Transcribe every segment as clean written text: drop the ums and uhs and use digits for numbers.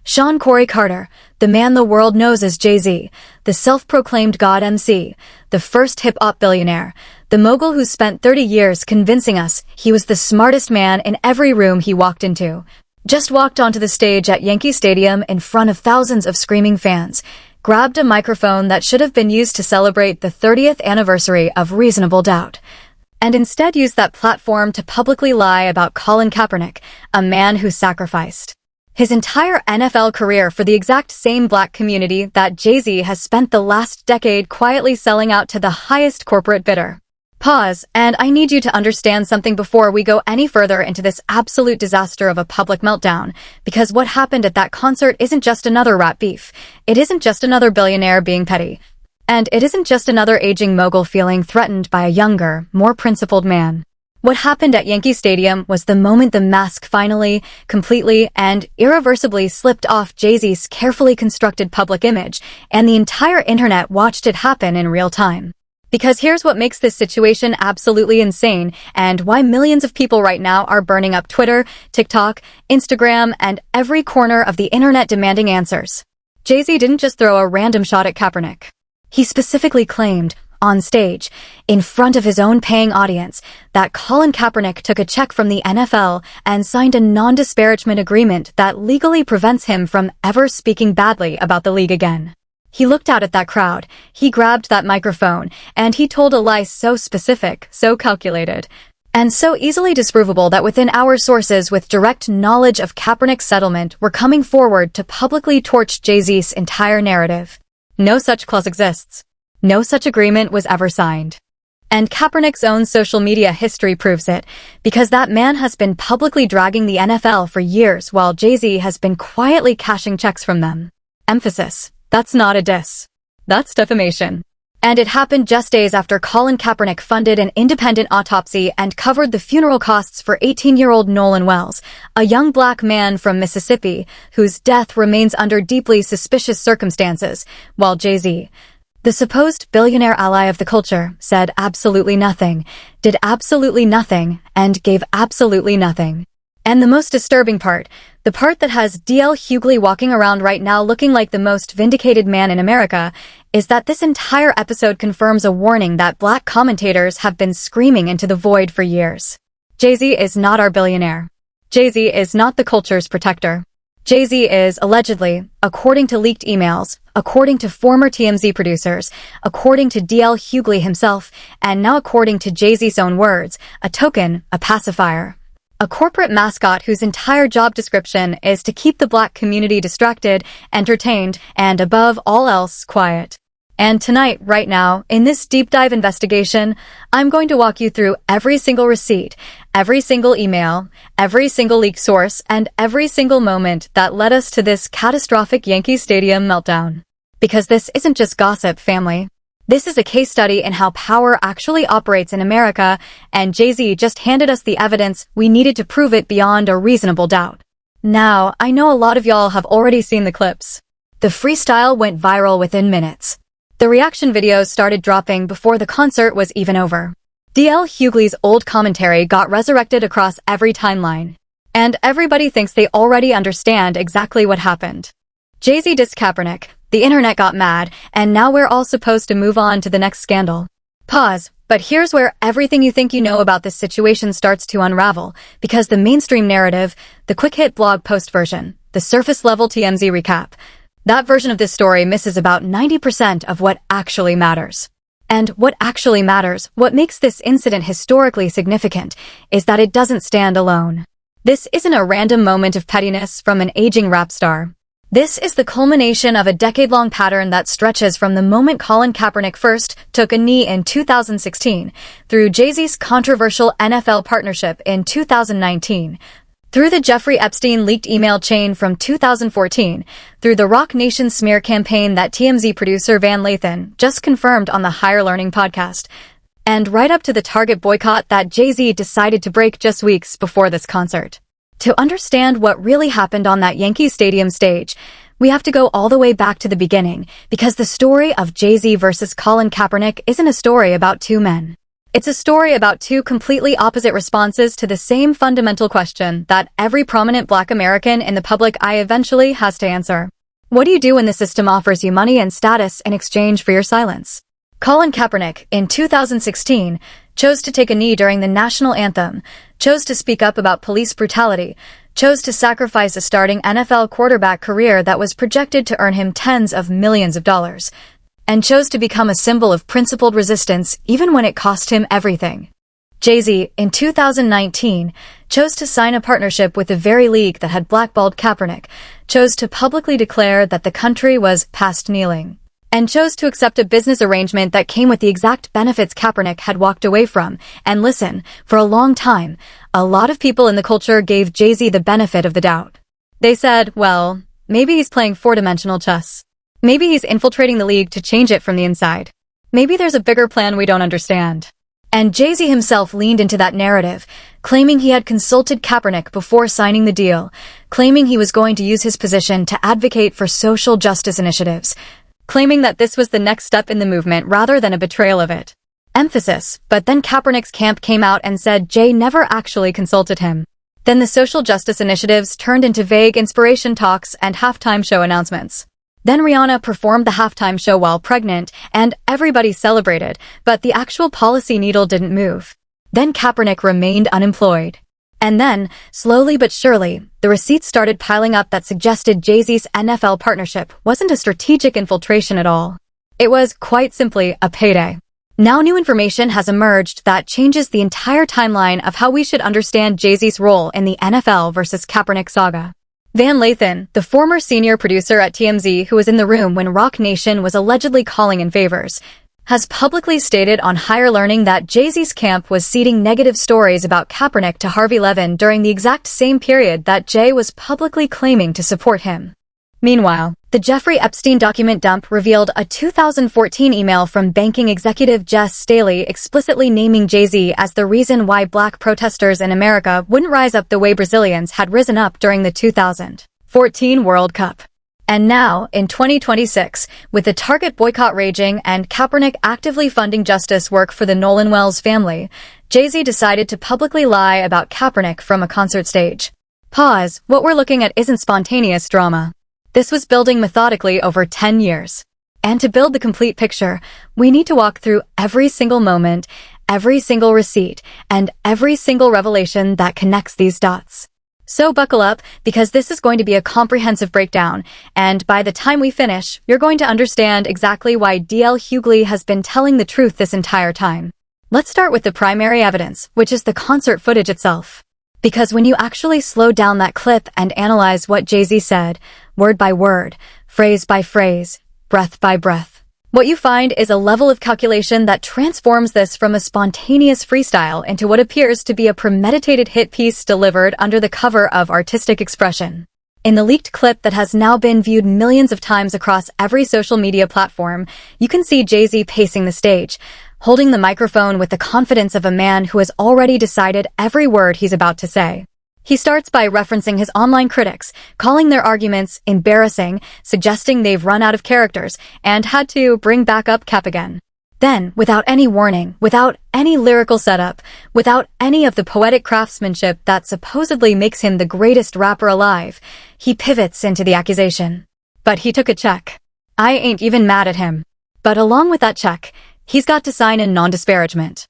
Sean Corey Carter, the man the world knows as Jay-Z, the self-proclaimed God MC, the first hip-hop billionaire, the mogul who spent 30 years convincing us he was the smartest man in every room he walked into, just walked onto the stage at Yankee Stadium in front of thousands of screaming fans, grabbed a microphone that should have been used to celebrate the 30th anniversary of Reasonable Doubt, and instead used that platform to publicly lie about Colin Kaepernick, a man who sacrificed his entire NFL career for the exact same black community that Jay-Z has spent the last decade quietly selling out to the highest corporate bidder. Pause, and I need you to understand something before we go any further into this absolute disaster of a public meltdown, because what happened at that concert isn't just another rap beef. It isn't just another billionaire being petty. And it isn't just another aging mogul feeling threatened by a younger, more principled man. What happened at Yankee Stadium was the moment the mask finally, completely, and irreversibly slipped off Jay-Z's carefully constructed public image, and the entire internet watched it happen in real time. Because here's what makes this situation absolutely insane, and why millions of people right now are burning up Twitter, TikTok, Instagram, and every corner of the internet demanding answers. Jay-Z didn't just throw a random shot at Kaepernick. He specifically claimed, on stage, in front of his own paying audience, that Colin Kaepernick took a check from the NFL and signed a non-disparagement agreement that legally prevents him from ever speaking badly about the league again. He looked out at that crowd, he grabbed that microphone, and he told a lie so specific, so calculated, and so easily disprovable that within hours sources with direct knowledge of Kaepernick's settlement were coming forward to publicly torch Jay-Z's entire narrative. No such clause exists. No such agreement was ever signed. And Kaepernick's own social media history proves it, because that man has been publicly dragging the NFL for years while Jay-Z has been quietly cashing checks from them. Emphasis. That's not a diss. That's defamation. And it happened just days after Colin Kaepernick funded an independent autopsy and covered the funeral costs for 18-year-old Nolan Wells, a young black man from Mississippi whose death remains under deeply suspicious circumstances, while Jay-Z, the supposed billionaire ally of the culture, said absolutely nothing, did absolutely nothing, and gave absolutely nothing. And the most disturbing part, the part that has D.L. Hughley walking around right now looking like the most vindicated man in America, is that this entire episode confirms a warning that black commentators have been screaming into the void for years. Jay-Z is not our billionaire. Jay-Z is not the culture's protector. Jay-Z is, allegedly, according to leaked emails, according to former TMZ producers, according to D.L. Hughley himself, and now according to Jay-Z's own words, a token, a pacifier. A corporate mascot whose entire job description is to keep the black community distracted, entertained, and above all else, quiet. And tonight, right now, in this deep dive investigation, I'm going to walk you through every single receipt, every single email, every single leak source, and every single moment that led us to this catastrophic Yankee Stadium meltdown. Because this isn't just gossip, family. This is a case study in how power actually operates in America, and Jay-Z just handed us the evidence we needed to prove it beyond a reasonable doubt. Now, I know a lot of y'all have already seen the clips. The freestyle went viral within minutes. The reaction videos started dropping before the concert was even over. D.L. Hughley's old commentary got resurrected across every timeline. And everybody thinks they already understand exactly what happened. Jay-Z dissed Kaepernick, the internet got mad, and now we're all supposed to move on to the next scandal. Pause, but here's where everything you think you know about this situation starts to unravel, because the mainstream narrative, the quick-hit blog post version, the surface-level TMZ recap, that version of this story misses about 90% of what actually matters. And what actually matters, what makes this incident historically significant, is that it doesn't stand alone. This isn't a random moment of pettiness from an aging rap star. This is the culmination of a decade-long pattern that stretches from the moment Colin Kaepernick first took a knee in 2016, through Jay-Z's controversial NFL partnership in 2019, through the Jeffrey Epstein leaked email chain from 2014, through the Roc Nation smear campaign that TMZ producer Lathan just confirmed on the Higher Learning podcast, and right up to the Target boycott that Jay-Z decided to break just weeks before this concert. To understand what really happened on that Yankee Stadium stage, we have to go all the way back to the beginning, because the story of Jay-Z versus Colin Kaepernick isn't a story about two men. It's a story about two completely opposite responses to the same fundamental question that every prominent Black American in the public eye eventually has to answer. What do you do when the system offers you money and status in exchange for your silence? Colin Kaepernick, in 2016, chose to take a knee during the national anthem, chose to speak up about police brutality, chose to sacrifice a starting NFL quarterback career that was projected to earn him tens of millions of dollars, and chose to become a symbol of principled resistance even when it cost him everything. Jay-Z, in 2019, chose to sign a partnership with the very league that had blackballed Kaepernick, chose to publicly declare that the country was past kneeling, and chose to accept a business arrangement that came with the exact benefits Kaepernick had walked away from. And listen, for a long time, a lot of people in the culture gave Jay-Z the benefit of the doubt. They said, well, maybe he's playing four-dimensional chess. Maybe he's infiltrating the league to change it from the inside. Maybe there's a bigger plan we don't understand. And Jay-Z himself leaned into that narrative, claiming he had consulted Kaepernick before signing the deal, claiming he was going to use his position to advocate for social justice initiatives, claiming that this was the next step in the movement rather than a betrayal of it. Emphasis, but then Kaepernick's camp came out and said Jay never actually consulted him. Then the social justice initiatives turned into vague inspiration talks and halftime show announcements. Then Rihanna performed the halftime show while pregnant, and everybody celebrated, but the actual policy needle didn't move. Then Kaepernick remained unemployed. And then, slowly but surely, the receipts started piling up that suggested Jay-Z's NFL partnership wasn't a strategic infiltration at all. It was, quite simply, a payday. Now new information has emerged that changes the entire timeline of how we should understand Jay-Z's role in the NFL versus Kaepernick saga. Lathan, the former senior producer at TMZ who was in the room when Roc Nation was allegedly calling in favors, has publicly stated on Higher Learning that Jay-Z's camp was seeding negative stories about Kaepernick to Harvey Levin during the exact same period that Jay was publicly claiming to support him. Meanwhile, the Jeffrey Epstein document dump revealed a 2014 email from banking executive Jess Staley explicitly naming Jay-Z as the reason why Black protesters in America wouldn't rise up the way Brazilians had risen up during the 2014 World Cup. And now, in 2026, with the Target boycott raging and Kaepernick actively funding justice work for the Nolan Wells family, Jay-Z decided to publicly lie about Kaepernick from a concert stage. Pause, what we're looking at isn't spontaneous drama. This was building methodically over 10 years. And to build the complete picture, we need to walk through every single moment, every single receipt, and every single revelation that connects these dots. So buckle up, because this is going to be a comprehensive breakdown, and by the time we finish, you're going to understand exactly why D.L. Hughley has been telling the truth this entire time. Let's start with the primary evidence, which is the concert footage itself. Because when you actually slow down that clip and analyze what Jay-Z said, word by word, phrase by phrase, breath by breath, what you find is a level of calculation that transforms this from a spontaneous freestyle into what appears to be a premeditated hit piece delivered under the cover of artistic expression. In the leaked clip that has now been viewed millions of times across every social media platform, you can see Jay-Z pacing the stage, holding the microphone with the confidence of a man who has already decided every word he's about to say. He starts by referencing his online critics, calling their arguments embarrassing, suggesting they've run out of characters, and had to bring back up Cap again. Then, without any warning, without any lyrical setup, without any of the poetic craftsmanship that supposedly makes him the greatest rapper alive, he pivots into the accusation. But he took a check. I ain't even mad at him. But along with that check, he's got to sign a non-disparagement.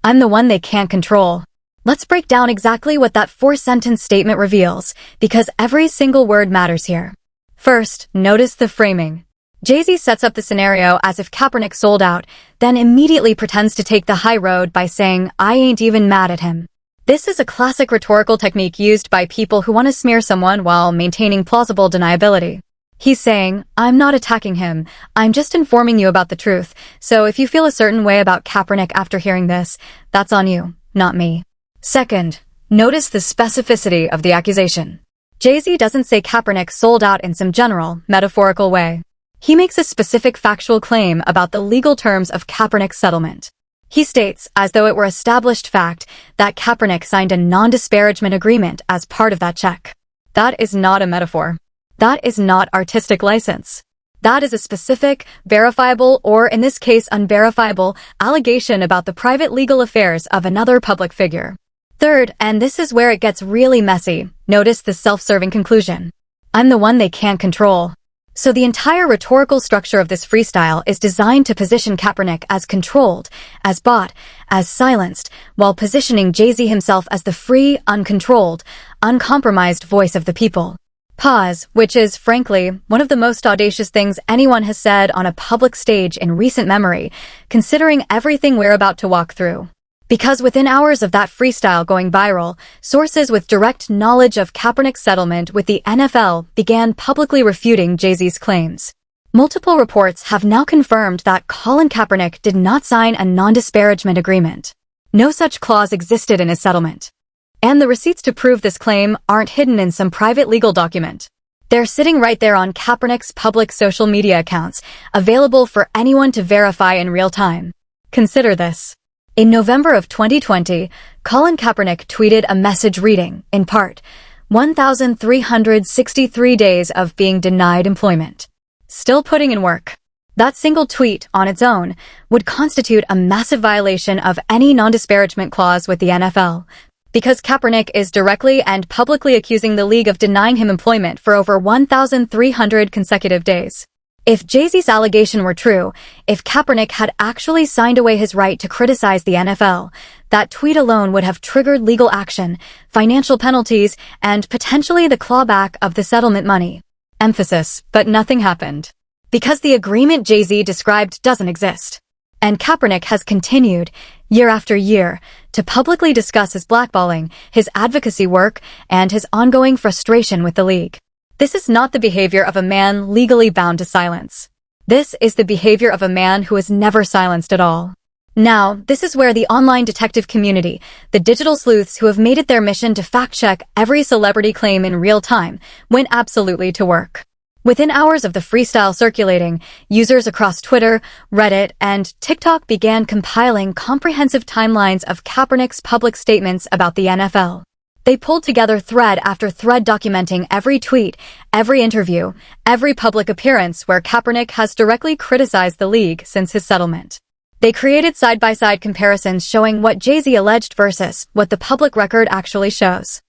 I'm the one they can't control. Let's break down exactly what that four-sentence statement reveals, because every single word matters here. First, notice the framing. Jay-Z sets up the scenario as if Kaepernick sold out, then immediately pretends to take the high road by saying, I ain't even mad at him. This is a classic rhetorical technique used by people who want to smear someone while maintaining plausible deniability. He's saying, I'm not attacking him, I'm just informing you about the truth, so if you feel a certain way about Kaepernick after hearing this, that's on you, not me. Second, notice the specificity of the accusation. Jay-Z doesn't say Kaepernick sold out in some general, metaphorical way. He makes a specific factual claim about the legal terms of Kaepernick's settlement. He states, as though it were established fact, that Kaepernick signed a non-disparagement agreement as part of that check. That is not a metaphor. That is not artistic license. That is a specific, verifiable, or in this case unverifiable, allegation about the private legal affairs of another public figure. Third, and this is where it gets really messy, notice the self-serving conclusion. I'm the one they can't control. So the entire rhetorical structure of this freestyle is designed to position Kaepernick as controlled, as bought, as silenced, while positioning Jay-Z himself as the free, uncontrolled, uncompromised voice of the people. Pause, which is, frankly, one of the most audacious things anyone has said on a public stage in recent memory, considering everything we're about to walk through. Because within hours of that freestyle going viral, sources with direct knowledge of Kaepernick's settlement with the NFL began publicly refuting Jay-Z's claims. Multiple reports have now confirmed that Colin Kaepernick did not sign a non-disparagement agreement. No such clause existed in his settlement. And the receipts to prove this claim aren't hidden in some private legal document. They're sitting right there on Kaepernick's public social media accounts, available for anyone to verify in real time. Consider this. In November of 2020, Colin Kaepernick tweeted a message reading, in part, 1,363 days of being denied employment. Still putting in work. That single tweet, on its own, would constitute a massive violation of any non-disparagement clause with the NFL, because Kaepernick is directly and publicly accusing the league of denying him employment for over 1,300 consecutive days. If Jay-Z's allegation were true, if Kaepernick had actually signed away his right to criticize the NFL, that tweet alone would have triggered legal action, financial penalties, and potentially the clawback of the settlement money. Emphasis, but nothing happened. Because the agreement Jay-Z described doesn't exist. And Kaepernick has continued, year after year, to publicly discuss his blackballing, his advocacy work, and his ongoing frustration with the league. This is not the behavior of a man legally bound to silence. This is the behavior of a man who is never silenced at all. Now, this is where the online detective community, the digital sleuths who have made it their mission to fact-check every celebrity claim in real time, went absolutely to work. Within hours of the freestyle circulating, users across Twitter, Reddit, and TikTok began compiling comprehensive timelines of Kaepernick's public statements about the NFL. They pulled together thread after thread documenting every tweet, every interview, every public appearance where Kaepernick has directly criticized the league since his settlement. They created side-by-side comparisons showing what Jay-Z alleged versus what the public record actually shows.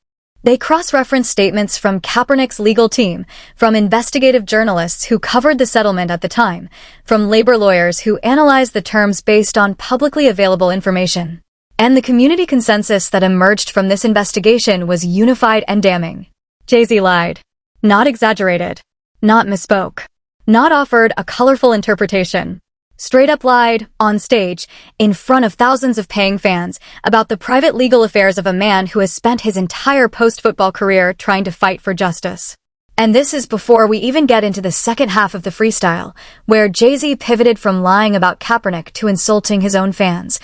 They cross-referenced statements from Kaepernick's legal team, from investigative journalists who covered the settlement at the time, from labor lawyers who analyzed the terms based on publicly available information. And the community consensus that emerged from this investigation was unified and damning. Jay-Z lied. Not exaggerated. Not misspoke. Not offered a colorful interpretation. Straight up lied, on stage, in front of thousands of paying fans, about the private legal affairs of a man who has spent his entire post-football career trying to fight for justice. And this is before we even get into the second half of the freestyle, where Jay-Z pivoted from lying about Kaepernick to insulting his own fans.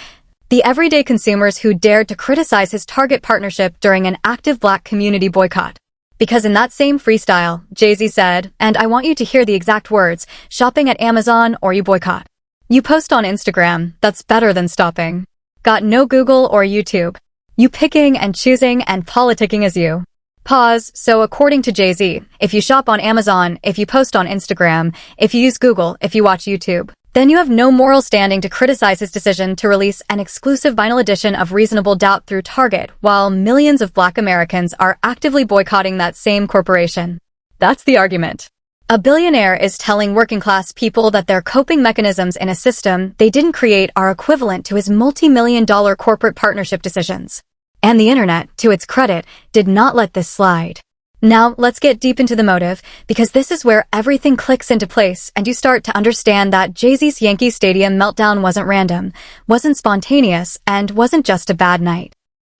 The everyday consumers who dared to criticize his Target partnership during an active Black community boycott. Because in that same freestyle, Jay-Z said, and I want you to hear the exact words, shopping at Amazon or you boycott. You post on Instagram, that's better than stopping. Got no Google or YouTube. You picking and choosing and politicking as you. Pause, so according to Jay-Z, if you shop on Amazon, if you post on Instagram, if you use Google, if you watch YouTube, then you have no moral standing to criticize his decision to release an exclusive vinyl edition of Reasonable Doubt through Target, while millions of Black Americans are actively boycotting that same corporation. That's the argument. A billionaire is telling working-class people that their coping mechanisms in a system they didn't create are equivalent to his multi-million-dollar corporate partnership decisions. And the internet, to its credit, did not let this slide. Now, let's get deep into the motive, because this is where everything clicks into place and you start to understand that Jay-Z's Yankee Stadium meltdown wasn't random, wasn't spontaneous, and wasn't just a bad night.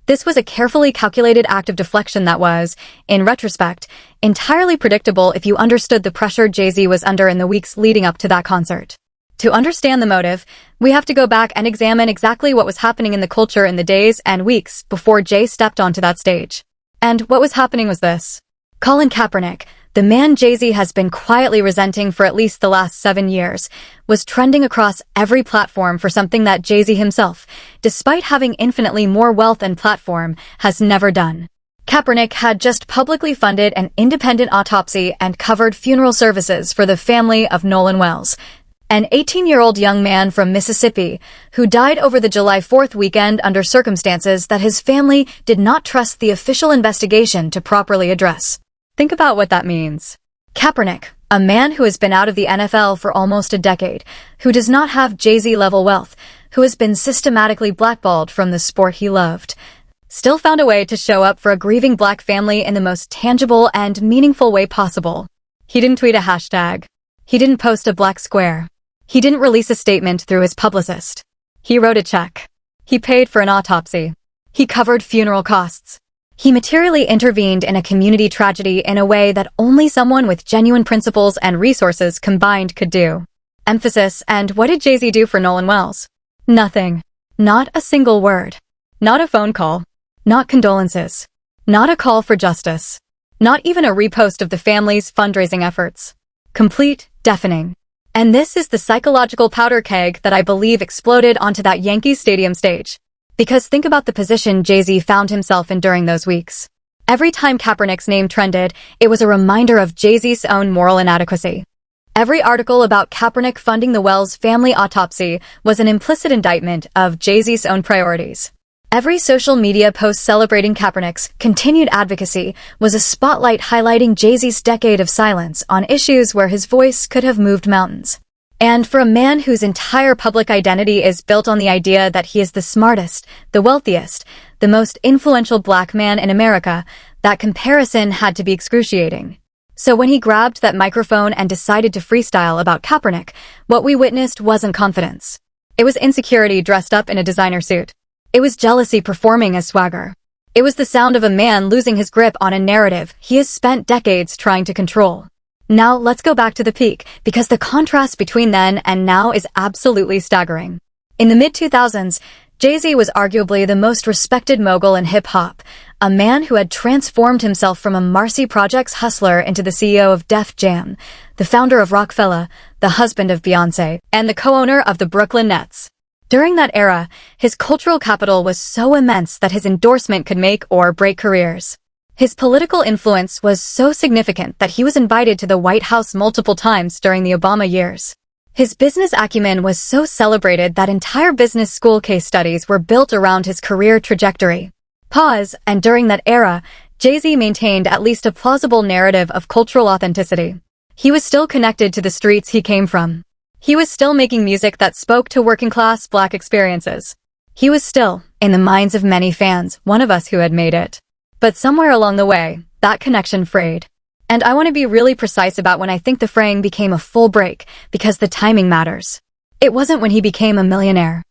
This was a carefully calculated act of deflection that was, in retrospect, entirely predictable if you understood the pressure Jay-Z was under in the weeks leading up to that concert. To understand the motive, we have to go back and examine exactly what was happening in the culture in the days and weeks before Jay stepped onto that stage. And what was happening was this. Colin Kaepernick, the man Jay-Z has been quietly resenting for at least the last 7 years, was trending across every platform for something that Jay-Z himself, despite having infinitely more wealth and platform, has never done. Kaepernick had just publicly funded an independent autopsy and covered funeral services for the family of Nolan Wells, an 18-year-old young man from Mississippi who died over the July 4th weekend under circumstances that his family did not trust the official investigation to properly address. Think about what that means. Kaepernick, a man who has been out of the NFL for almost a decade, who does not have Jay-Z level wealth, who has been systematically blackballed from the sport he loved, still found a way to show up for a grieving black family in the most tangible and meaningful way possible. He didn't tweet a hashtag. He didn't post a black square. He didn't release a statement through his publicist. He wrote a check. He paid for an autopsy. He covered funeral costs. He materially intervened in a community tragedy in a way that only someone with genuine principles and resources combined could do. Emphasis. And what did Jay-Z do for Nolan Wells? Nothing. Not a single word. Not a phone call. Not condolences. Not a call for justice. Not even a repost of the family's fundraising efforts. Complete deafening. And this is the psychological powder keg that I believe exploded onto that Yankee Stadium stage. Because think about the position Jay-Z found himself in during those weeks. Every time Kaepernick's name trended, it was a reminder of Jay-Z's own moral inadequacy. Every article about Kaepernick funding the Wells family autopsy was an implicit indictment of Jay-Z's own priorities. Every social media post celebrating Kaepernick's continued advocacy was a spotlight highlighting Jay-Z's decade of silence on issues where his voice could have moved mountains. And for a man whose entire public identity is built on the idea that he is the smartest, the wealthiest, the most influential black man in America, that comparison had to be excruciating. So when he grabbed that microphone and decided to freestyle about Kaepernick, what we witnessed wasn't confidence. It was insecurity dressed up in a designer suit. It was jealousy performing as swagger. It was the sound of a man losing his grip on a narrative he has spent decades trying to control. Now let's go back to the peak, because the contrast between then and now is absolutely staggering. In the mid-2000s, Jay-Z was arguably the most respected mogul in hip-hop, a man who had transformed himself from a Marcy Projects hustler into the CEO of Def Jam, the founder of Rockefeller, the husband of Beyoncé, and the co-owner of the Brooklyn Nets. During that era, his cultural capital was so immense that his endorsement could make or break careers. His political influence was so significant that he was invited to the White House multiple times during the Obama years. His business acumen was so celebrated that entire business school case studies were built around his career trajectory. And during that era, Jay-Z maintained at least a plausible narrative of cultural authenticity. He was still connected to the streets he came from. He was still making music that spoke to working-class black experiences. He was still, in the minds of many fans, one of us who had made it. But somewhere along the way, that connection frayed. And I want to be really precise about when I think the fraying became a full break, because the timing matters. It wasn't when he became a millionaire.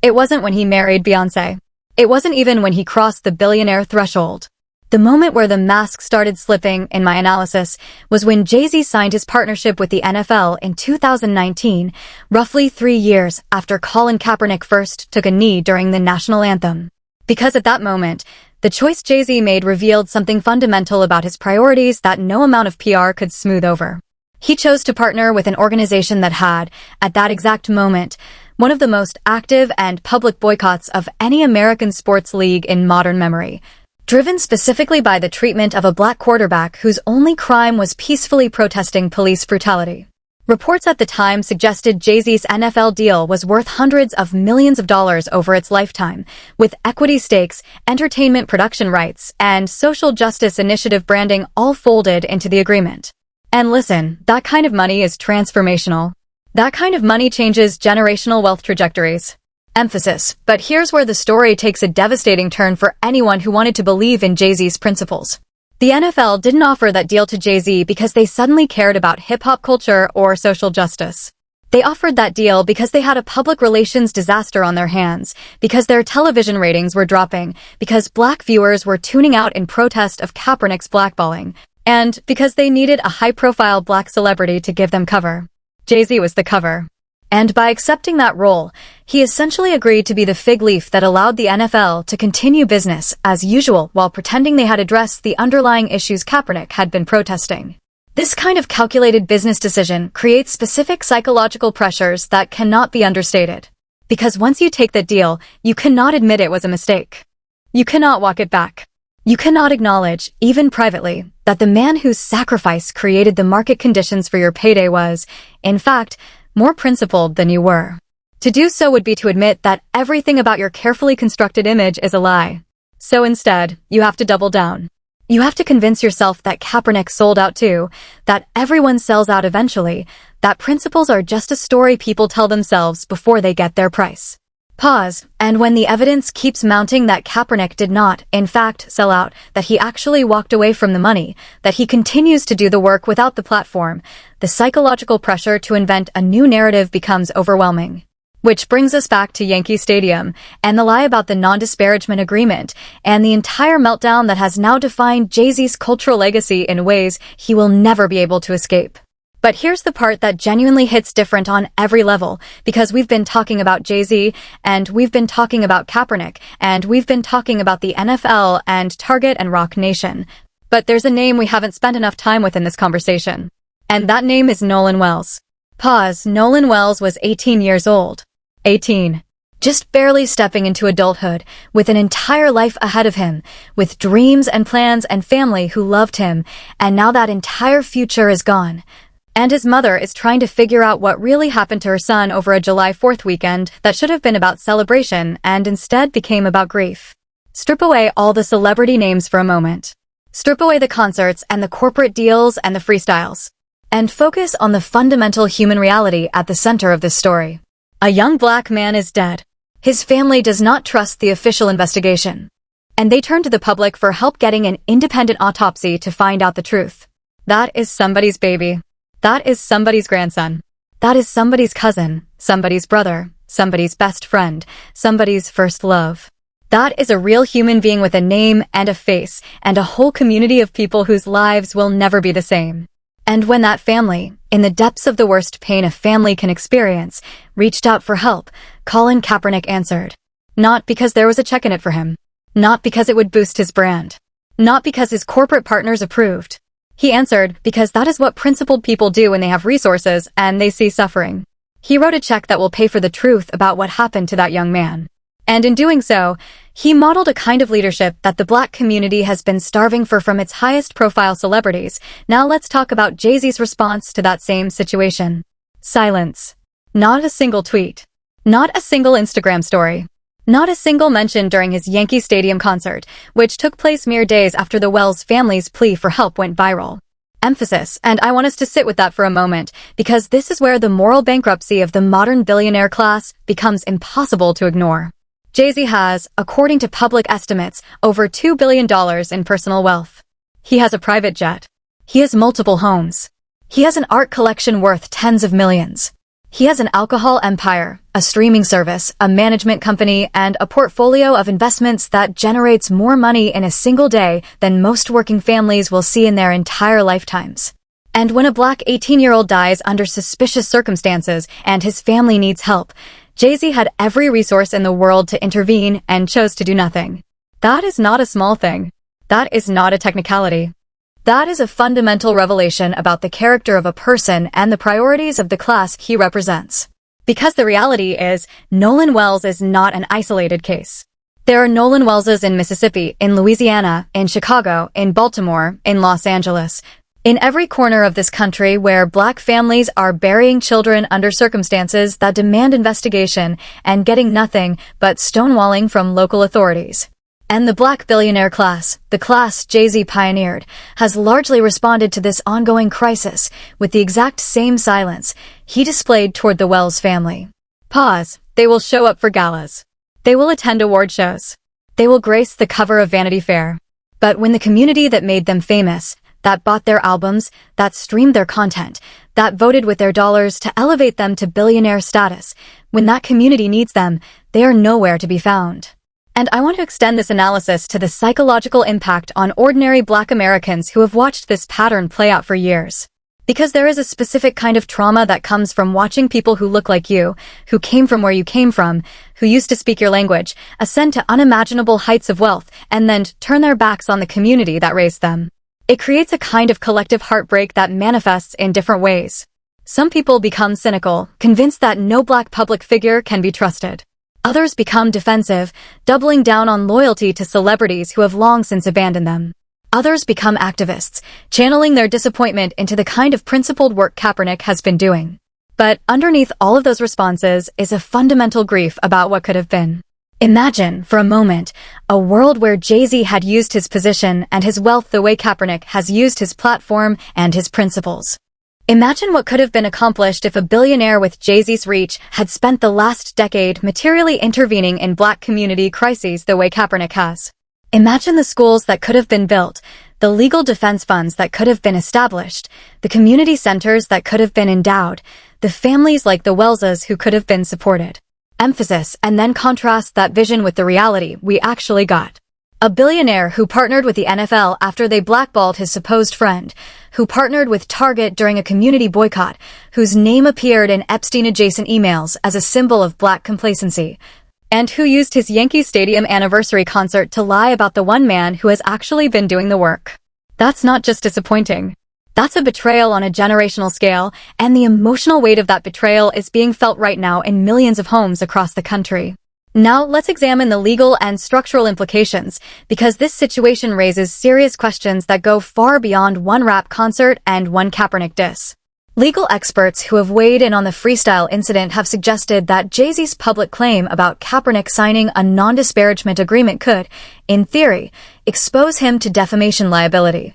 It wasn't when he married Beyoncé. It wasn't even when he crossed the billionaire threshold. The moment where the mask started slipping, in my analysis, was when Jay-Z signed his partnership with the NFL in 2019, roughly 3 years after Colin Kaepernick first took a knee during the national anthem. Because at that moment, the choice Jay-Z made revealed something fundamental about his priorities that no amount of PR could smooth over. He chose to partner with an organization that had, at that exact moment, one of the most active and public boycotts of any American sports league in modern memory, driven specifically by the treatment of a black quarterback whose only crime was peacefully protesting police brutality. Reports at the time suggested Jay-Z's NFL deal was worth hundreds of millions of dollars over its lifetime, with equity stakes, entertainment production rights, and social justice initiative branding all folded into the agreement. And listen, that kind of money is transformational. That kind of money changes generational wealth trajectories. Emphasis. But here's where the story takes a devastating turn for anyone who wanted to believe in Jay-Z's principles. The NFL didn't offer that deal to Jay-Z because they suddenly cared about hip-hop culture or social justice. They offered that deal because they had a public relations disaster on their hands, because their television ratings were dropping, because black viewers were tuning out in protest of Kaepernick's blackballing, and because they needed a high-profile black celebrity to give them cover. Jay-Z was the cover. And by accepting that role, he essentially agreed to be the fig leaf that allowed the NFL to continue business as usual while pretending they had addressed the underlying issues Kaepernick had been protesting. This kind of calculated business decision creates specific psychological pressures that cannot be understated. Because once you take that deal, you cannot admit it was a mistake. You cannot walk it back. You cannot acknowledge, even privately, that the man whose sacrifice created the market conditions for your payday was, in fact, more principled than you were. To do so would be to admit that everything about your carefully constructed image is a lie. So instead, you have to double down. You have to convince yourself that Kaepernick sold out too, that everyone sells out eventually, that principles are just a story people tell themselves before they get their price. Pause, and when the evidence keeps mounting that Kaepernick did not, in fact, sell out, that he actually walked away from the money, that he continues to do the work without the platform, the psychological pressure to invent a new narrative becomes overwhelming. Which brings us back to Yankee Stadium, and the lie about the Non-Disparagement agreement, and the entire meltdown that has now defined Jay-Z's cultural legacy in ways he will never be able to escape. But here's the part that genuinely hits different on every level, because we've been talking about Jay-Z, and we've been talking about Kaepernick, and we've been talking about the NFL and Target and Roc Nation. But there's a name we haven't spent enough time with in this conversation. And that name is Nolan Wells. Pause. Nolan Wells was 18 years old. 18. Just barely stepping into adulthood, with an entire life ahead of him, with dreams and plans and family who loved him, and now that entire future is gone. And his mother is trying to figure out what really happened to her son over a July 4th weekend that should have been about celebration and instead became about grief. Strip away all the celebrity names for a moment. Strip away the concerts and the corporate deals and the freestyles. And focus on the fundamental human reality at the center of this story. A young black man is dead. His family does not trust the official investigation. And they turn to the public for help getting an independent autopsy to find out the truth. That is somebody's baby. That is somebody's grandson. That is somebody's cousin, somebody's brother, somebody's best friend, somebody's first love. That is a real human being with a name and a face, and a whole community of people whose lives will never be the same. And when that family, in the depths of the worst pain a family can experience, reached out for help, Colin Kaepernick answered. Not because there was a check in it for him. Not because it would boost his brand. Not because his corporate partners approved. He answered because that is what principled people do when they have resources and they see suffering. He wrote a check that will pay for the truth about what happened to that young man. And in doing so, he modeled a kind of leadership that the black community has been starving for from its highest profile celebrities. Now let's talk about Jay-Z's response to that same situation. Silence. Not a single tweet. Not a single Instagram story. Not a single mention during his Yankee Stadium concert, which took place mere days after the Wells family's plea for help went viral. Emphasis, and I want us to sit with that for a moment, because this is where the moral bankruptcy of the modern billionaire class becomes impossible to ignore. Jay-Z has, according to public estimates, over $2 billion in personal wealth. He has a private jet. He has multiple homes. He has an art collection worth tens of millions. He has an alcohol empire, a streaming service, a management company, and a portfolio of investments that generates more money in a single day than most working families will see in their entire lifetimes. And when a black 18-year-old dies under suspicious circumstances and his family needs help, Jay-Z had every resource in the world to intervene and chose to do nothing. That is not a small thing. That is not a technicality. That is a fundamental revelation about the character of a person and the priorities of the class he represents. Because the reality is, Nolan Wells is not an isolated case. There are Nolan Wellses in Mississippi, in Louisiana, in Chicago, in Baltimore, in Los Angeles, in every corner of this country where black families are burying children under circumstances that demand investigation and getting nothing but stonewalling from local authorities. And the black billionaire class, the class Jay-Z pioneered, has largely responded to this ongoing crisis with the exact same silence he displayed toward the Wells family. Pause. They will show up for galas. They will attend award shows. They will grace the cover of Vanity Fair. But when the community that made them famous, that bought their albums, that streamed their content, that voted with their dollars to elevate them to billionaire status, when that community needs them, they are nowhere to be found. And I want to extend this analysis to the psychological impact on ordinary black Americans who have watched this pattern play out for years. Because there is a specific kind of trauma that comes from watching people who look like you, who came from where you came from, who used to speak your language, ascend to unimaginable heights of wealth, and then turn their backs on the community that raised them. It creates a kind of collective heartbreak that manifests in different ways. Some people become cynical, convinced that no black public figure can be trusted. Others become defensive, doubling down on loyalty to celebrities who have long since abandoned them. Others become activists, channeling their disappointment into the kind of principled work Kaepernick has been doing. But underneath all of those responses is a fundamental grief about what could have been. Imagine, for a moment, a world where Jay-Z had used his position and his wealth the way Kaepernick has used his platform and his principles. Imagine what could have been accomplished if a billionaire with Jay-Z's reach had spent the last decade materially intervening in Black community crises the way Kaepernick has. Imagine the schools that could have been built, the legal defense funds that could have been established, the community centers that could have been endowed, the families like the Wellses who could have been supported. Emphasis, and then contrast that vision with the reality we actually got. A billionaire who partnered with the NFL after they blackballed his supposed friend, who partnered with Target during a community boycott, whose name appeared in Epstein-adjacent emails as a symbol of Black complacency, and who used his Yankee Stadium anniversary concert to lie about the one man who has actually been doing the work. That's not just disappointing. That's a betrayal on a generational scale, and the emotional weight of that betrayal is being felt right now in millions of homes across the country. Now, let's examine the legal and structural implications, because this situation raises serious questions that go far beyond one rap concert and one Kaepernick diss. Legal experts who have weighed in on the Freestyle incident have suggested that Jay-Z's public claim about Kaepernick signing a non-disparagement agreement could, in theory, expose him to defamation liability,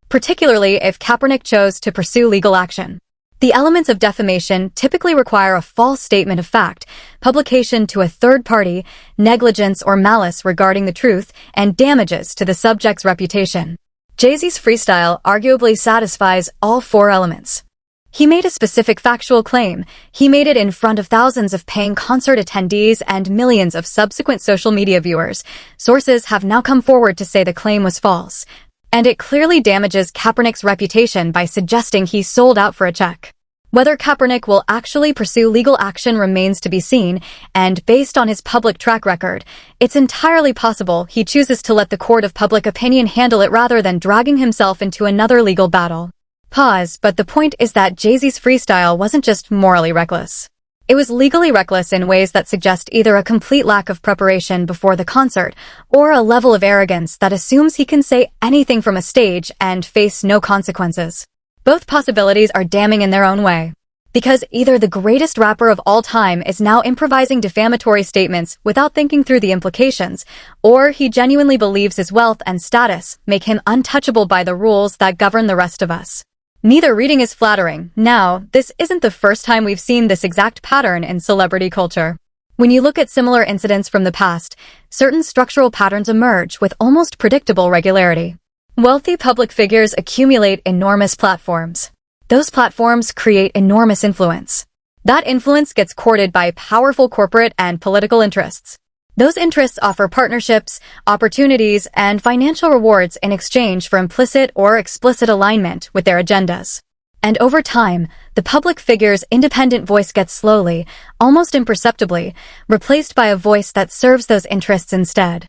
particularly if Kaepernick chose to pursue legal action. The elements of defamation typically require a false statement of fact, publication to a third party, negligence or malice regarding the truth, and damages to the subject's reputation. Jay-Z's Freestyle arguably satisfies all four elements. He made a specific factual claim. He made it in front of thousands of paying concert attendees and millions of subsequent social media viewers. Sources have now come forward to say the claim was false. And it clearly damages Kaepernick's reputation by suggesting he sold out for a check. Whether Kaepernick will actually pursue legal action remains to be seen, and based on his public track record, it's entirely possible he chooses to let the court of public opinion handle it rather than dragging himself into another legal battle. But the point is that Jay-Z's Freestyle wasn't just morally reckless. It was legally reckless in ways that suggest either a complete lack of preparation before the concert or a level of arrogance that assumes he can say anything from a stage and face no consequences. Both possibilities are damning in their own way. Because either the greatest rapper of all time is now improvising defamatory statements without thinking through the implications, or he genuinely believes his wealth and status make him untouchable by the rules that govern the rest of us. Neither reading is flattering. Now, this isn't the first time we've seen this exact pattern in celebrity culture. When you look at similar incidents from the past, certain structural patterns emerge with almost predictable regularity. Wealthy public figures accumulate enormous platforms. Those platforms create enormous influence. That influence gets courted by powerful corporate and political interests. Those interests offer partnerships, opportunities, and financial rewards in exchange for implicit or explicit alignment with their agendas. And over time, the public figure's independent voice gets slowly, almost imperceptibly, replaced by a voice that serves those interests instead.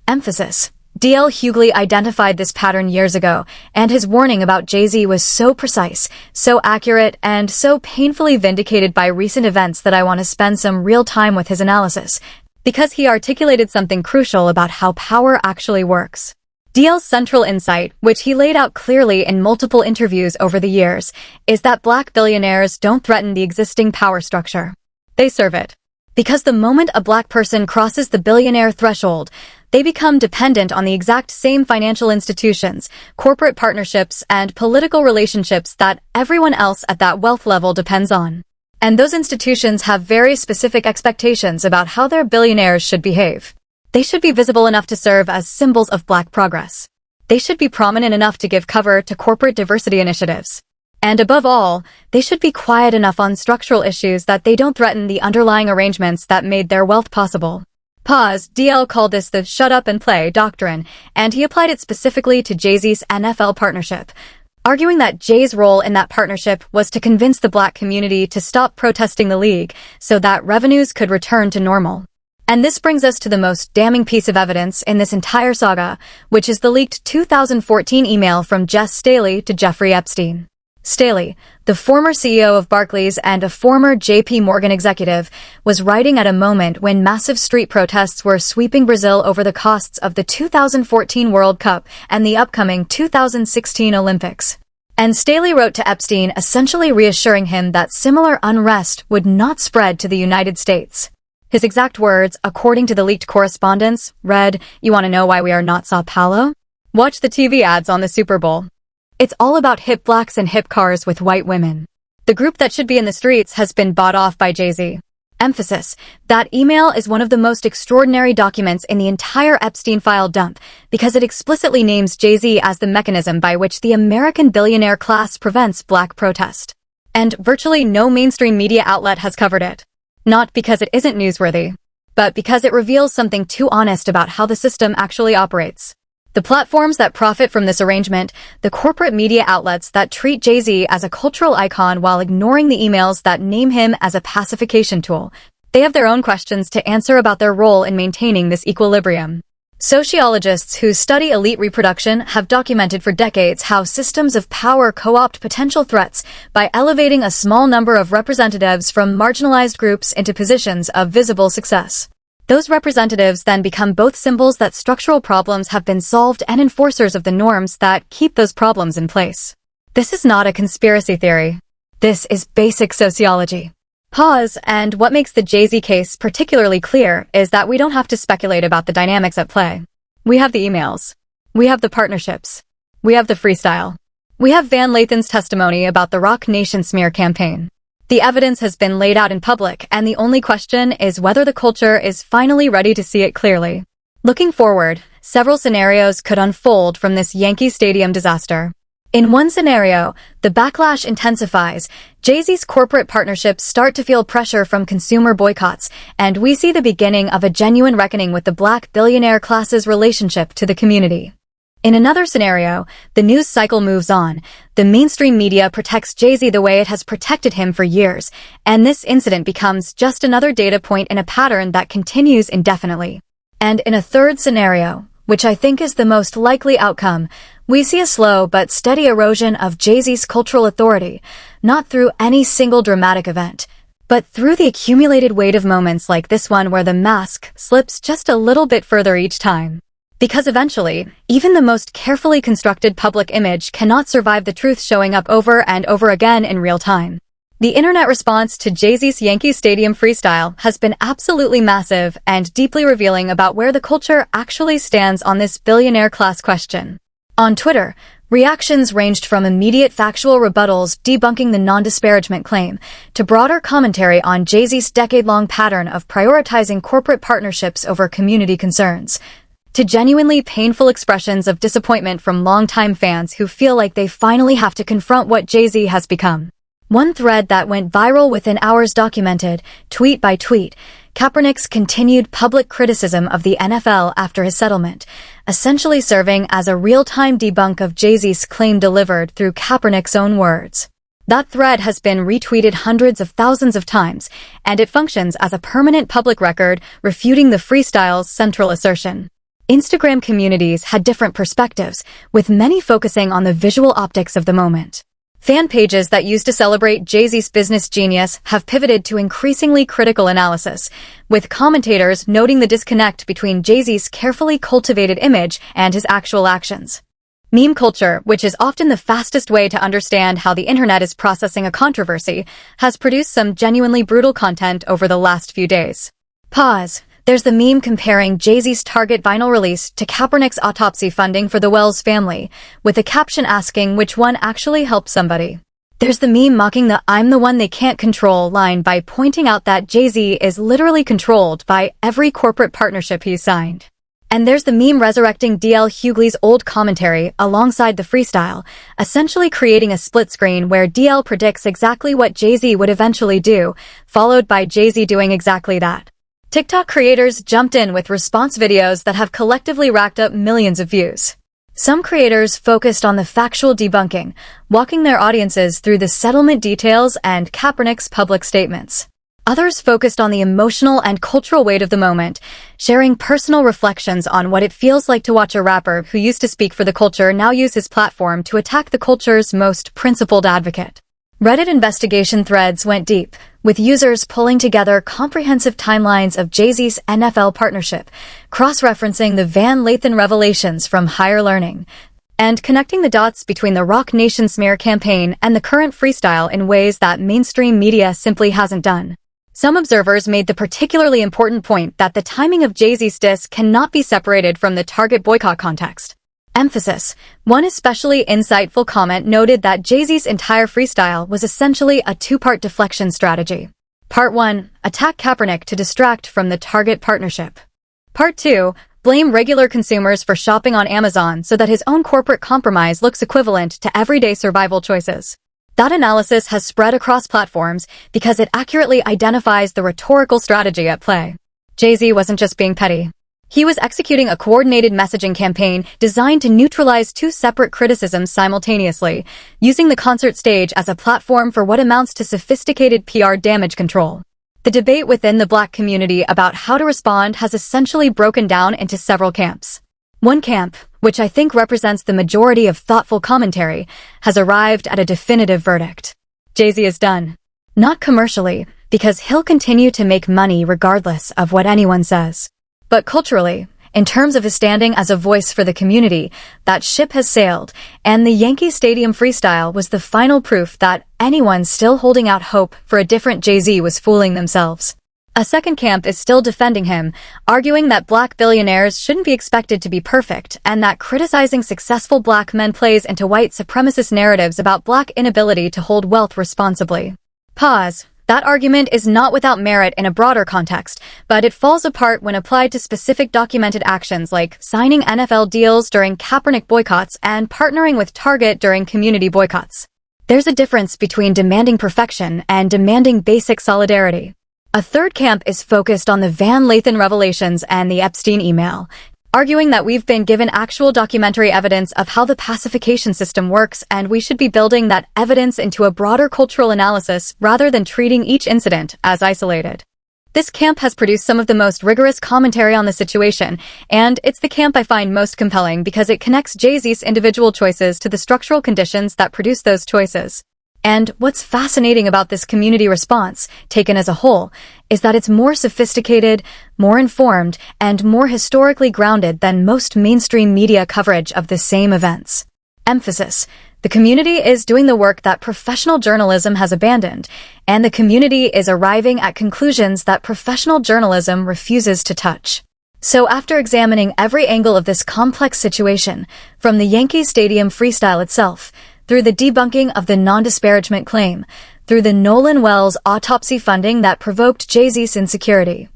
Emphasis. D.L. Hughley identified this pattern years ago, and his warning about Jay-Z was so precise, so accurate, and so painfully vindicated by recent events that I want to spend some real time with his analysis, because he articulated something crucial about how power actually works. D.L.'s central insight, which he laid out clearly in multiple interviews over the years, is that Black billionaires don't threaten the existing power structure. They serve it. Because the moment a Black person crosses the billionaire threshold, they become dependent on the exact same financial institutions, corporate partnerships, and political relationships that everyone else at that wealth level depends on. And those institutions have very specific expectations about how their billionaires should behave. They should be visible enough to serve as symbols of Black progress. They should be prominent enough to give cover to corporate diversity initiatives. And above all, they should be quiet enough on structural issues that they don't threaten the underlying arrangements that made their wealth possible. DL called this the shut up and play doctrine, and he applied it specifically to Jay-Z's NFL partnership, arguing that Jay's role in that partnership was to convince the Black community to stop protesting the league so that revenues could return to normal. And this brings us to the most damning piece of evidence in this entire saga, which is the leaked 2014 email from Jess Staley to Jeffrey Epstein. Staley, the former CEO of Barclays and a former JP Morgan executive, was writing at a moment when massive street protests were sweeping Brazil over the costs of the 2014 World Cup and the upcoming 2016 Olympics. And Staley wrote to Epstein, essentially reassuring him that similar unrest would not spread to the United States. His exact words, according to the leaked correspondence, read, "You want to know why we are not Sao Paulo? Watch the TV ads on the Super Bowl. It's all about hip blacks and hip cars with white women. The group that should be in the streets has been bought off by Jay-Z." Emphasis. That email is one of the most extraordinary documents in the entire Epstein-File dump because it explicitly names Jay-Z as the mechanism by which the American billionaire class prevents black protest. And virtually no mainstream media outlet has covered it. Not because it isn't newsworthy, but because it reveals something too honest about how the system actually operates. The platforms that profit from this arrangement, the corporate media outlets that treat Jay-Z as a cultural icon while ignoring the emails that name him as a pacification tool, they have their own questions to answer about their role in maintaining this equilibrium. Sociologists who study elite reproduction have documented for decades how systems of power co-opt potential threats by elevating a small number of representatives from marginalized groups into positions of visible success. Those representatives then become both symbols that structural problems have been solved and enforcers of the norms that keep those problems in place. This is not a conspiracy theory. This is basic sociology. Pause, and what makes the Jay-Z case particularly clear is that we don't have to speculate about the dynamics at play. We have the emails. We have the partnerships. We have the freestyle. We have Van Lathan's testimony about the Roc Nation smear campaign. The evidence has been laid out in public, and the only question is whether the culture is finally ready to see it clearly. Looking forward, several scenarios could unfold from this Yankee Stadium disaster. In one scenario, the backlash intensifies, Jay-Z's corporate partnerships start to feel pressure from consumer boycotts, and we see the beginning of a genuine reckoning with the black billionaire class's relationship to the community. In another scenario, the news cycle moves on. The mainstream media protects Jay-Z the way it has protected him for years, and this incident becomes just another data point in a pattern that continues indefinitely. And in a third scenario, which I think is the most likely outcome, we see a slow but steady erosion of Jay-Z's cultural authority, not through any single dramatic event, but through the accumulated weight of moments like this one where the mask slips just a little bit further each time. Because eventually, even the most carefully constructed public image cannot survive the truth showing up over and over again in real time. The internet response to Jay-Z's Yankee Stadium freestyle has been absolutely massive and deeply revealing about where the culture actually stands on this billionaire class question. On Twitter, reactions ranged from immediate factual rebuttals debunking the non-disparagement claim to broader commentary on Jay-Z's decade-long pattern of prioritizing corporate partnerships over community concerns, to genuinely painful expressions of disappointment from longtime fans who feel like they finally have to confront what Jay-Z has become. One thread that went viral within hours documented, tweet by tweet, Kaepernick's continued public criticism of the NFL after his settlement, essentially serving as a real-time debunk of Jay-Z's claim delivered through Kaepernick's own words. That thread has been retweeted hundreds of thousands of times, and it functions as a permanent public record refuting the freestyle's central assertion. Instagram communities had different perspectives, with many focusing on the visual optics of the moment. Fan pages that used to celebrate Jay-Z's business genius have pivoted to increasingly critical analysis, with commentators noting the disconnect between Jay-Z's carefully cultivated image and his actual actions. Meme culture, which is often the fastest way to understand how the internet is processing a controversy, has produced some genuinely brutal content over the last few days. Pause. There's the meme comparing Jay-Z's Target vinyl release to Kaepernick's autopsy funding for the Wells family, with a caption asking which one actually helped somebody. There's the meme mocking the "I'm the one they can't control" line by pointing out that Jay-Z is literally controlled by every corporate partnership he's signed. And there's the meme resurrecting D.L. Hughley's old commentary alongside the freestyle, essentially creating a split screen where D.L. predicts exactly what Jay-Z would eventually do, followed by Jay-Z doing exactly that. TikTok creators jumped in with response videos that have collectively racked up millions of views. Some creators focused on the factual debunking, walking their audiences through the settlement details and Kaepernick's public statements. Others focused on the emotional and cultural weight of the moment, sharing personal reflections on what it feels like to watch a rapper who used to speak for the culture now use his platform to attack the culture's most principled advocate. Reddit investigation threads went deep, with users pulling together comprehensive timelines of Jay-Z's NFL partnership, cross-referencing the Lathan revelations from Higher Learning, and connecting the dots between the Roc Nation smear campaign and the current Freestyle in ways that mainstream media simply hasn't done. Some observers made the particularly important point that the timing of Jay-Z's diss cannot be separated from the Target boycott context. Emphasis. One especially insightful comment noted that Jay-Z's entire freestyle was essentially a two-part deflection strategy. Part 1. Attack Kaepernick to distract from the Target partnership. Part 2. Blame regular consumers for shopping on Amazon so that his own corporate compromise looks equivalent to everyday survival choices. That analysis has spread across platforms because it accurately identifies the rhetorical strategy at play. Jay-Z wasn't just being petty. He was executing a coordinated messaging campaign designed to neutralize two separate criticisms simultaneously, using the concert stage as a platform for what amounts to sophisticated PR damage control. The debate within the Black community about how to respond has essentially broken down into several camps. One camp, which I think represents the majority of thoughtful commentary, has arrived at a definitive verdict. Jay-Z is done. Not commercially, because he'll continue to make money regardless of what anyone says. But culturally, in terms of his standing as a voice for the community, that ship has sailed, and the Yankee Stadium freestyle was the final proof that anyone still holding out hope for a different Jay-Z was fooling themselves. A second camp is still defending him, arguing that Black billionaires shouldn't be expected to be perfect and that criticizing successful Black men plays into white supremacist narratives about Black inability to hold wealth responsibly. Pause. That argument is not without merit in a broader context, but it falls apart when applied to specific documented actions like signing NFL deals during Kaepernick boycotts and partnering with Target during community boycotts. There's a difference between demanding perfection and demanding basic solidarity. A third camp is focused on the Lathan revelations and the Epstein email, arguing that we've been given actual documentary evidence of how the pacification system works and we should be building that evidence into a broader cultural analysis rather than treating each incident as isolated. This camp has produced some of the most rigorous commentary on the situation, and it's the camp I find most compelling because it connects Jay-Z's individual choices to the structural conditions that produce those choices. And what's fascinating about this community response, taken as a whole, is that it's more sophisticated, more informed, and more historically grounded than most mainstream media coverage of the same events. Emphasis. The community is doing the work that professional journalism has abandoned, and the community is arriving at conclusions that professional journalism refuses to touch. So after examining every angle of this complex situation, from the Yankee Stadium freestyle itself, through the debunking of the non-disparagement claim, through the Nolan Wells autopsy funding that provoked Jay-Z's insecurity,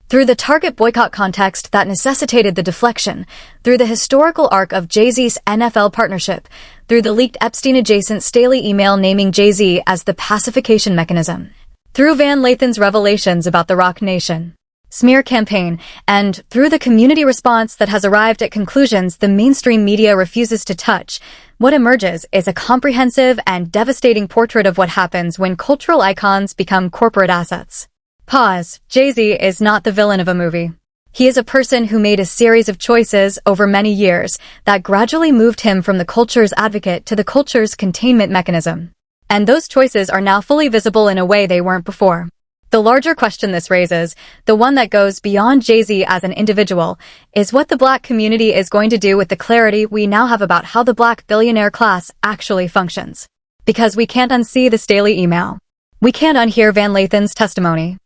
through the Target boycott context that necessitated the deflection, through the historical arc of Jay-Z's NFL partnership, through the leaked Epstein-adjacent Staley email naming Jay-Z as the pacification mechanism, through Lathan's revelations about the Roc Nation smear campaign, and through the community response that has arrived at conclusions the mainstream media refuses to touch, what emerges is a comprehensive and devastating portrait of what happens when cultural icons become corporate assets. Pause. Jay-Z is not the villain of a movie. He is a person who made a series of choices over many years that gradually moved him from the culture's advocate to the culture's containment mechanism. And those choices are now fully visible in a way they weren't before. The larger question this raises, the one that goes beyond Jay-Z as an individual, is what the Black community is going to do with the clarity we now have about how the Black billionaire class actually functions. Because we can't unsee the Staley email. We can't unhear Lathan's testimony.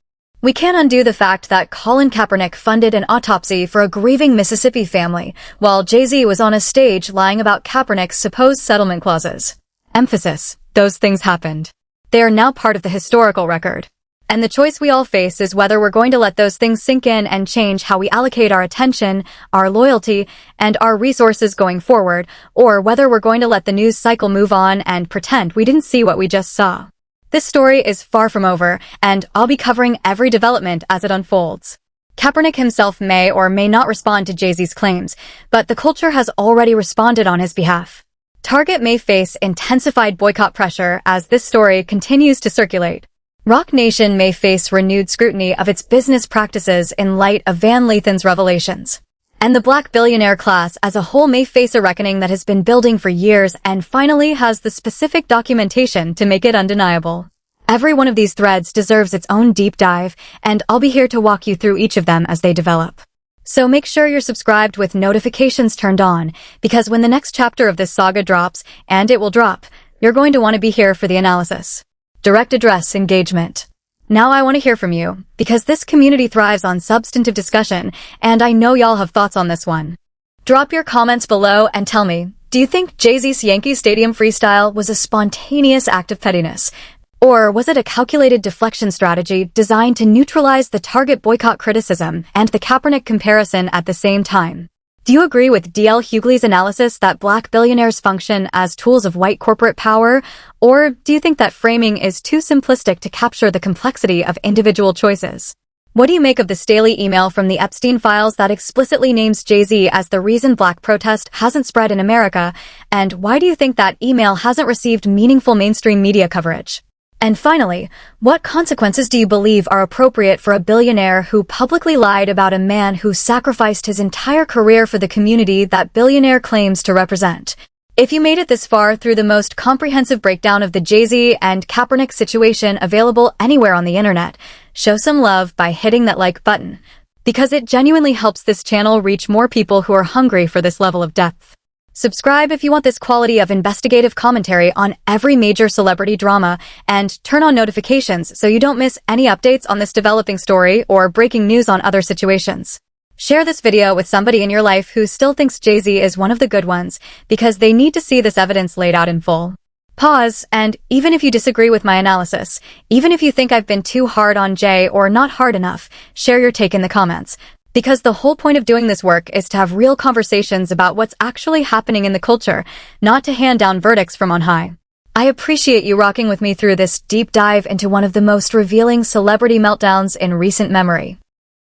We can't undo the fact that Colin Kaepernick funded an autopsy for a grieving Mississippi family, while Jay-Z was on a stage lying about Kaepernick's supposed settlement clauses. Emphasis. Those things happened. They are now part of the historical record. And the choice we all face is whether we're going to let those things sink in and change how we allocate our attention, our loyalty, and our resources going forward, or whether we're going to let the news cycle move on and pretend we didn't see what we just saw. This story is far from over, and I'll be covering every development as it unfolds. Kaepernick himself may or may not respond to Jay-Z's claims, but the culture has already responded on his behalf. Target may face intensified boycott pressure as this story continues to circulate. Roc Nation may face renewed scrutiny of its business practices in light of Van Lathan's revelations. And the black billionaire class as a whole may face a reckoning that has been building for years and finally has the specific documentation to make it undeniable. Every one of these threads deserves its own deep dive, and I'll be here to walk you through each of them as they develop. So make sure you're subscribed with notifications turned on, because when the next chapter of this saga drops, and it will drop, you're going to want to be here for the analysis. Direct address engagement. Now I want to hear from you, because this community thrives on substantive discussion, and I know y'all have thoughts on this one. Drop your comments below and tell me, do you think Jay-Z's Yankee Stadium freestyle was a spontaneous act of pettiness? Or was it a calculated deflection strategy designed to neutralize the Target boycott criticism and the Kaepernick comparison at the same time? Do you agree with D.L. Hughley's analysis that black billionaires function as tools of white corporate power? Or do you think that framing is too simplistic to capture the complexity of individual choices? What do you make of the Staley email from the Epstein-Files that explicitly names Jay-Z as the reason black protest hasn't spread in America? And why do you think that email hasn't received meaningful mainstream media coverage? And finally, what consequences do you believe are appropriate for a billionaire who publicly lied about a man who sacrificed his entire career for the community that billionaire claims to represent? If you made it this far through the most comprehensive breakdown of the Jay-Z and Kaepernick situation available anywhere on the internet, show some love by hitting that like button, because it genuinely helps this channel reach more people who are hungry for this level of depth. Subscribe if you want this quality of investigative commentary on every major celebrity drama, and turn on notifications so you don't miss any updates on this developing story or breaking news on other situations. Share this video with somebody in your life who still thinks Jay-Z is one of the good ones, because they need to see this evidence laid out in full. Pause, and even if you disagree with my analysis, even if you think I've been too hard on Jay or not hard enough, share your take in the comments. Because the whole point of doing this work is to have real conversations about what's actually happening in the culture, not to hand down verdicts from on high. I appreciate you rocking with me through this deep dive into one of the most revealing celebrity meltdowns in recent memory.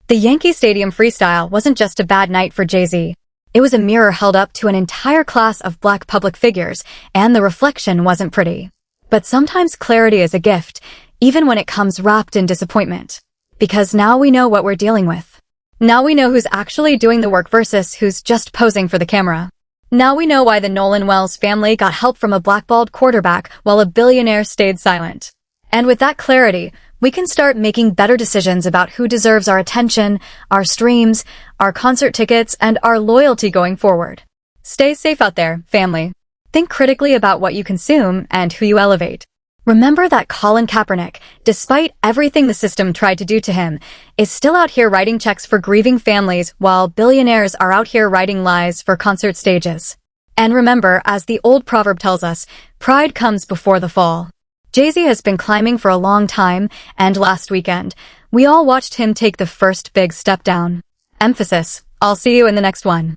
The Yankee Stadium freestyle wasn't just a bad night for Jay-Z. It was a mirror held up to an entire class of black public figures, and the reflection wasn't pretty. But sometimes clarity is a gift, even when it comes wrapped in disappointment. Because now we know what we're dealing with. Now we know who's actually doing the work versus who's just posing for the camera. Now we know why the Nolan Wells family got help from a blackballed quarterback while a billionaire stayed silent. And with that clarity, we can start making better decisions about who deserves our attention, our streams, our concert tickets, and our loyalty going forward. Stay safe out there, family. Think critically about what you consume and who you elevate. Remember that Colin Kaepernick, despite everything the system tried to do to him, is still out here writing checks for grieving families while billionaires are out here writing lies for concert stages. And remember, as the old proverb tells us, pride comes before the fall. Jay-Z has been climbing for a long time, and last weekend, we all watched him take the first big step down. Emphasis. I'll see you in the next one.